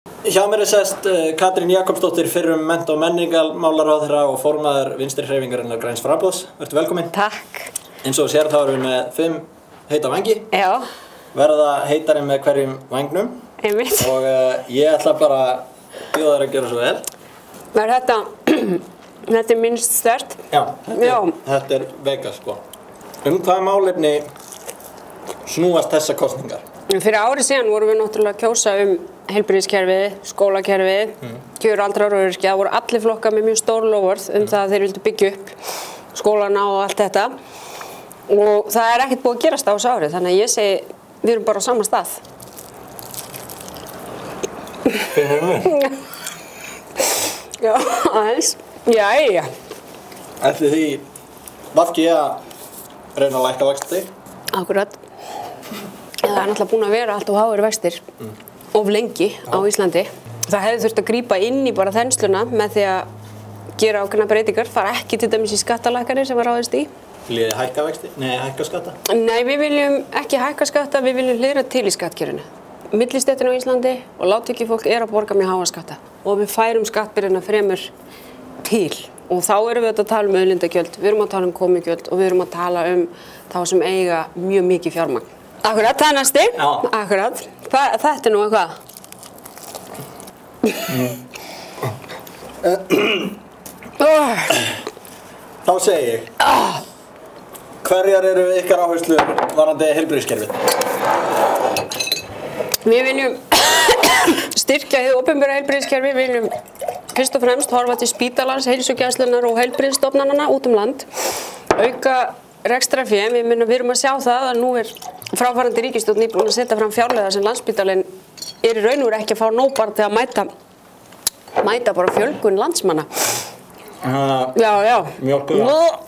Hjá mér sest Katrín Jakobsdóttir, fyrrum mennta- og menningarmálaráðherra og formaður Vinstri-hreyfingarinnar Græns framboðs. Vertu velkomin. Takk. Eins og þú sér þá erum við með 5 heita vangi. Já. Verða heitari með hverjum vangnum. Einmitt. Og ég ætla bara að bjóða þér að gera svo vel. Var þetta minnst sterkt? Já, þetta er Vegas sko. Hvaða málefni snúast þessa kosningar? Fyrir ári síðan vorum við náttúrulega að kjósa heilbrigðiskerfið, skólakerfið, kjör aldraðra og öryrkja. Það voru allir flokkar með mjög stór loforð það að þeir vildu byggja upp skólana og allt þetta. Og það er ekkert búið að gerast á þessu ári, þannig að ég segi, við erum bara á sama stað. Finnum við? Já, aðeins. Jæja. Ætli því VG að reyna að lækka vexti? Akkurat. Það er náttúrulega búin að vera allt og háir vextir of lengi á Íslandi. Það hefði þurft að grípa inn í bara þensluna með því að gera ákveðnar breytingar, fara ekki til dæmis í skattalækkanir sem var ráðist í. Viljið þið hækka vexti? Nei, hækka skatta? Nei, við viljum ekki hækka skatta, við viljum hliðra til í skattkerfinu. Millistéttin á Íslandi og lágtekjufólk er að borga mjög háa skatta og við færum skattbyrðina fremur til. Og þá erum við að tala um auðlindagjöld, við erum að tala um komugjöld og við erum að tala um þá sem eiga mjög mikið fjármagn. Akkurat, það er næsti. Já. Akkurat. Þetta er nú eitthvað. Þá segi ég. Hverjar eru ykkar áherslur varðandi heilbrigðiskerfið? Við viljum styrkja hið opinbera heilbrigðiskerfi. Við viljum fyrst og fremst horfa til spítalans, heilsugæslunnar og heilbrigðisstofnananna út um land. Auka rekstrarfé. Við erum að sjá það að nú er fráfarandi ríkisstjórn búin að setja fram fjárlög sem Landspítalinn er í raun og veru ekki að fá nóg bara til að mæta bara fjölgun landsmanna. Já. Mjólkuða.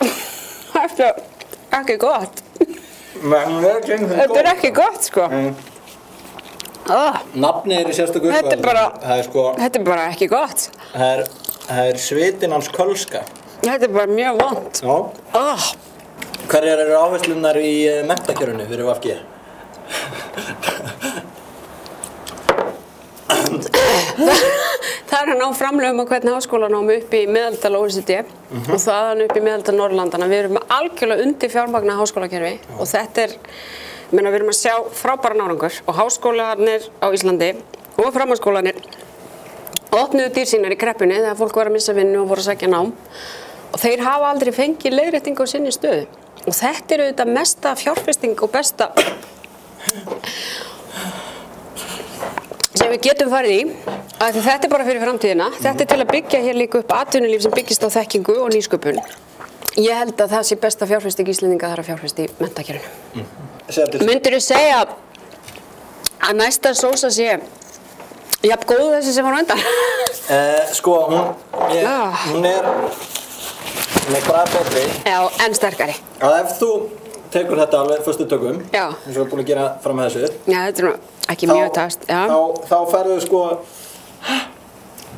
Þetta er ekki gott. Þetta er ekki gott, sko. Nafnið er í sérstöku Þetta er bara ekki gott. Það er svitinn hans kölska. Þetta er bara mjög vont. Já. Hverjar eru áherslunar í menntakerfinu fyrir VG? Það er að ná framlögum á hvernig háskólanámi upp í meðaltal OECD og þaðan upp í meðaltal Norðurlandana. Við erum algjörlega undir fjármagna háskólakerfi og þetta er, við erum að sjá frábæran árangur og háskólanir á Íslandi og framhaldsskólanir opnuðu dyr sínar í kreppunni þegar fólk var að missa vinnu og voru að sækja nám og þeir hafa aldrei fengið leiðréttingu á sinni stöðu. Og þetta er auðvitað mesta fjárfesting og besta sem við getum farið í. Þetta er bara fyrir framtíðina. Þetta er til að byggja hér líka upp atvinnulíf sem byggist á þekkingu og nýsköpun. Ég held að það sé besta fjárfesting Íslendinga þar að fjárfesta í menntakerfinu. Myndirðu segja að næsta sósa sé jafn góð þessi sem var á undan? Sko, hún er bara betri. Já, en sterkari. Ef þú tekur þetta alveg fyrstu tökum, eins og við erum búin að gera fram með þessu. Já, þetta er nú ekki mjög tast. Þá færðu sko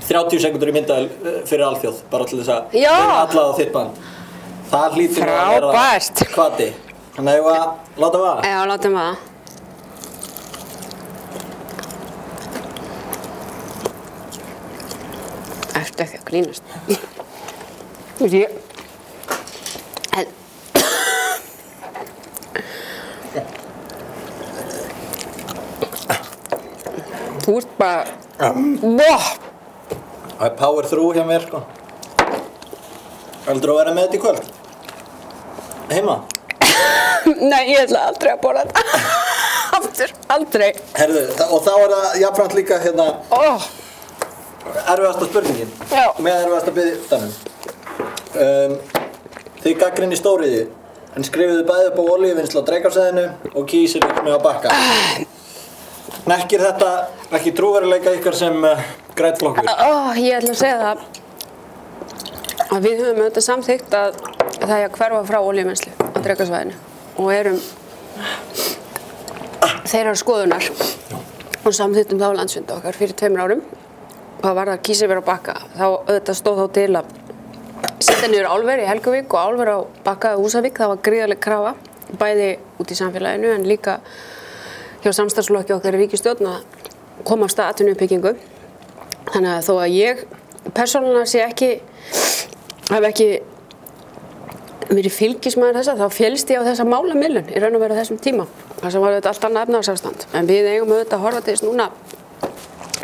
30 sekundur í myndavél fyrir alþjóð, bara til þess að vera alla á þitt band. Það hlýtur að vera hvati. Þannig að ég láta vaða. Já, látum vaða. Ertu ekki að grínast? Þú ert bara... Það er power through hjá mér, sko. Heldurðu að vera með þetta í kvöld? Heima? Nei, ég ætla aldrei að borða þetta. Aftur, aldrei. Herðu, og þá er það jafnframt líka hérna... Erfiðasta spurningin. Já. Með erfiðasta biðtanum. Þið gagnrýnið stóriðju, en skrifuðu bæði upp á olíuvinnslu á Drekasvæðinu og kísilvirkni á Bakka. Hnekkir þetta ekki trúverðuleika ykkar sem grænn flokkur? Ég ætla að segja það að við höfum auðvitað samþykkt að það er að hverfa frá olíuvinnslu á Drekasvæðinu og erum þeirrar skoðunar og samþykktum þá landsfundi okkar fyrir 2 árum. Hvað var það kísilver á Bakka? Þá auðvitað stóð þá til að setja niður álver í Helguvík og álver á Bakka og Húsavík. Það var gríðarleg krafa, bæði út í samfélaginu en líka hjá samstarfsflokki okkar í ríkisstjórn að koma af stað atvinnuuppbyggingu Þannig að þó að ég persónulega sé hef ekki verið fylgismæður þessa, þá féllst ég á þessa málamiðlun í raun og veru á þessum tíma. Það sem var allt annað efnahagsástand. En við eigum auðvitað að horfa til þess núna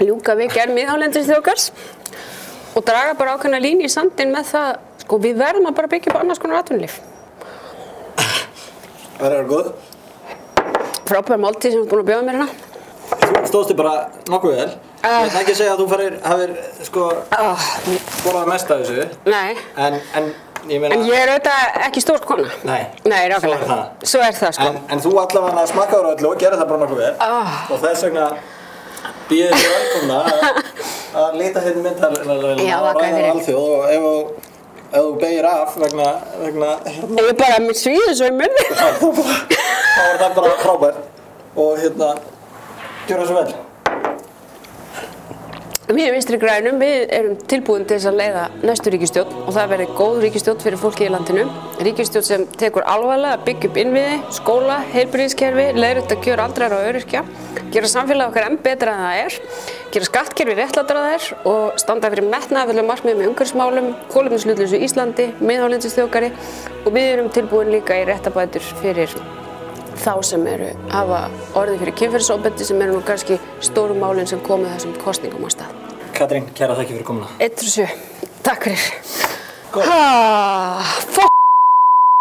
ljúka við gerð miðhálendisþjóðgarðs og draga bara ákveðna línu í sandinn með það, sko, við verðum að bara byggja upp annars konar atvinnulíf. Verður það góð? Frábær máltíð sem þú ert búin að bjóða mér hérna. Þú stóðst þig bara nokkuð vel. Ég ætla ekki að segja að þú hafir sko borðað mest af þessu. Nei. En ég meina... En ég er auðvitað ekki stór kona. Nei. Nei, rákvæðlega. Svo er það, sko. En þú allavega smakkaður á öllu og gerir það bara nokkuð vel. Og þess vegna býðið þér velkomna að lita hérna myndavélarna og ræða alþjóð og ef þú beygir af vegna hérna... Ég bara mér svíður svo í munni. Þá er það bara frábært og hérna, gjör það svo vel. Við í Vinstri grænum, við erum tilbúin til þess að leiða næstu ríkisstjórn og það verði góð ríkisstjórn fyrir fólki í landinu. Ríkisstjórn sem tekur alvarlega að byggja upp innviði, skóla, heilbrigðiskerfi, leiðrétta kjör aldraðra og öryrkja, gera samfélag okkar enn betra en það er, gera skattkerfi réttlátara þær og standa fyrir metnaðarfullum markmiðum í umhverfismálum, kolefnishlutlausu Íslandi, miðhálendisþjóðgarði og við erum tilbúin líka í réttarbætur fyrir þá sem hafa orðið fyrir kynferðisofbeldi sem nú kannski stóru málin sem komið þessum kosningum á stað. Katrín, kæra þakki fyrir komuna. 1-7. Takk fyrir. Góð.